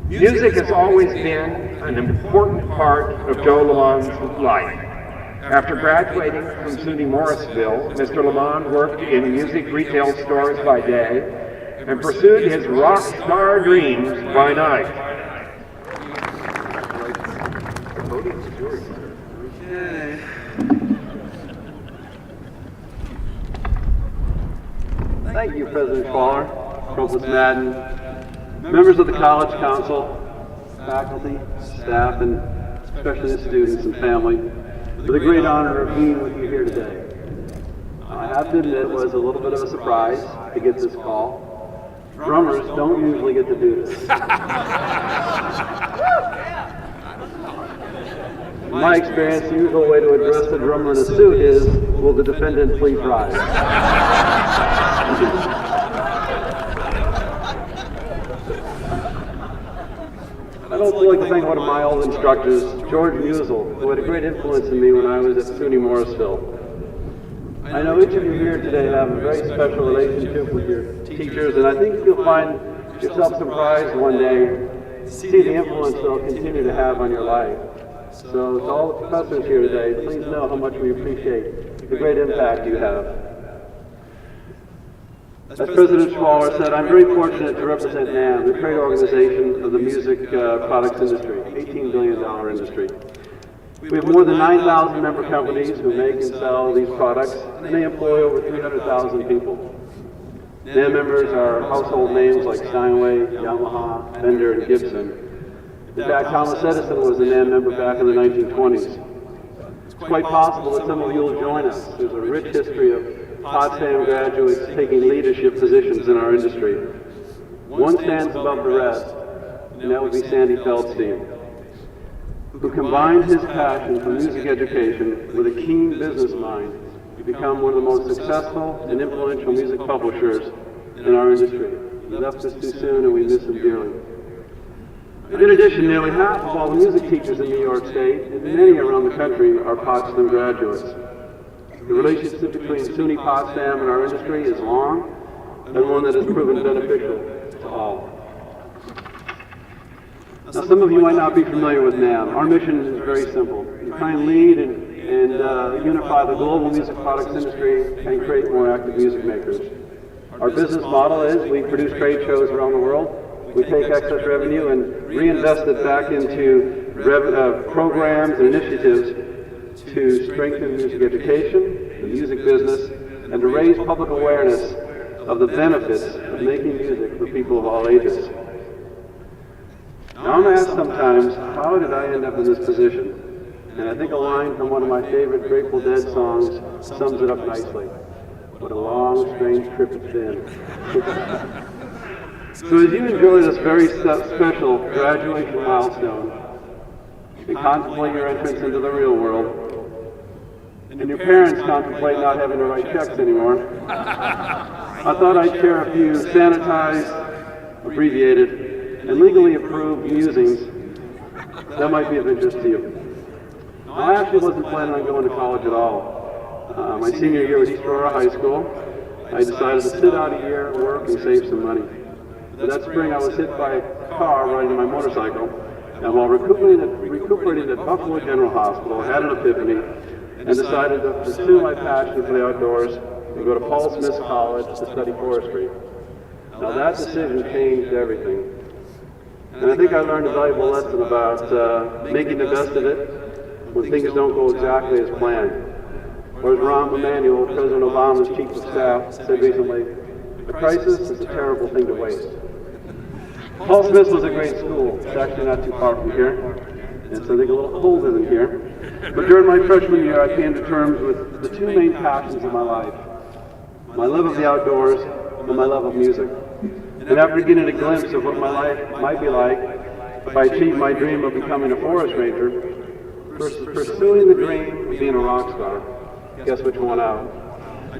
Music has always been an important part of Joe Lamond's life. After graduating from SUNY Morrisville, Mr. Lamond worked in music retail stores by day and pursued his rock star dreams by night. Thank you, President Schwaller, Provost Madden, members of the College Council, faculty, staff, and especially the students and family, for the great honor of being with you here today. I have to admit it was a little bit of a surprise to get this call. Drummers don't usually get to do this. In my experience, the usual way to address the drummer in a suit is, will the defendant please rise? I'd also like to thank one of my old instructors, George Musel, who had a great influence on me when I was at SUNY Morrisville. I know each of you here today have a very special relationship with your teachers, and I think you'll find yourself surprised one day to see the influence they'll continue to have on your life. So to all the professors here today, please know how much we appreciate the great impact you have. As President Schwaller said, I'm very fortunate to represent NAMM, the trade organization of the music products industry, $18 billion industry. We have more than 9,000 member companies who make and sell these products, and they employ over 300,000 people. NAMM members are household names like Steinway, Yamaha, Fender, and Gibson. In fact, Thomas Edison was a NAMM member back in the 1920s. It's quite possible that some of you will join us. There's a rich history of Potsdam graduates taking leadership positions in our industry. One stands above the rest, and that would be Sandy Feldstein, who combined his passion for music education with a keen business mind to become one of the most successful and influential music publishers in our industry. He left us too soon, and we miss him dearly. In addition, nearly half of all the music teachers in New York State and many around the country are Potsdam graduates. The relationship between SUNY Potsdam and our industry is long and one that has proven beneficial to all. Now, some of you might not be familiar with NAMM. Our mission is very simple. We try and lead and unify the global music products industry and create more active music makers. Our business model is we produce trade shows around the world. We take excess revenue and reinvest it back into programs and initiatives to strengthen music education, the music business, and to raise public awareness of the benefits of making music for people of all ages. Now I'm asked sometimes, how did I end up in this position? And I think a line from one of my favorite Grateful Dead songs sums it up nicely. What a long, strange trip it's been. So as you enjoy this very special graduation milestone, and contemplate your entrance into the real world, and your parents contemplate not having to write checks anymore, I thought I'd share a few sanitized, abbreviated, and legally approved musings that might be of interest to you. I actually wasn't planning on going to college at all. My senior year at East Aurora High School, I decided to sit out a year, work, and save some money. But that spring I was hit by a car riding my motorcycle, and while recuperating at Buffalo General Hospital, I had an epiphany and decided to pursue my passion for the outdoors and go to Paul Smith College to study forestry. Now that decision changed everything. And I think I learned a valuable lesson about making the best of it when things don't go exactly as planned. Or as Rahm Emanuel, President Obama's chief of staff, said recently, a crisis is a terrible thing to waste. Paul Smith was a great school. It's actually not too far from here. It's, I think, a little colder than here. But during my freshman year, I came to terms with the two main passions of my life. My love of the outdoors and my love of music. And after getting a glimpse of what my life might be like if I achieved my dream of becoming a forest ranger, versus pursuing the dream of being a rock star, guess which one out?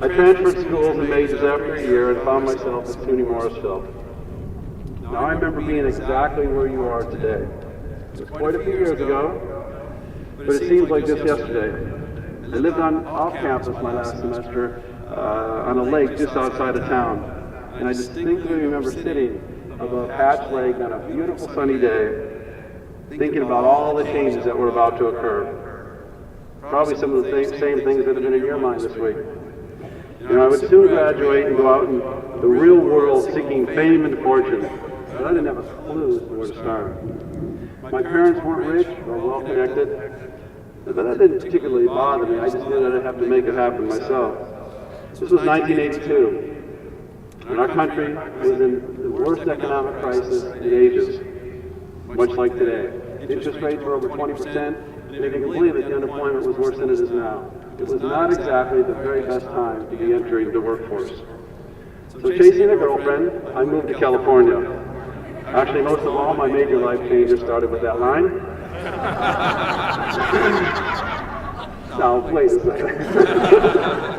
I transferred schools and majors after a year and found myself at SUNY Morrisville. Now I remember being exactly where you are today. It was quite a few years ago, but it seems like just yesterday. I lived off campus my last semester on a lake just outside of town, and I distinctly remember sitting of a patched lake on a beautiful sunny day, thinking about all the changes that were about to occur. Probably some of the same things that have been in your mind this week. You know, I would soon graduate and go out in the real world seeking fame and fortune, but I didn't have a clue where to start. My parents weren't rich or well connected, but that didn't particularly bother me. I just knew that I'd have to make it happen myself. This was 1982, and our country was in the worst economic crisis in ages, much like today. Interest rates were over 20%, and if you can believe it, the unemployment was worse than it is now. It was not exactly the very best time to be entering the workforce. So chasing a girlfriend, I moved to California. Actually, most of all, my major life changes started with that line. Now, wait a second.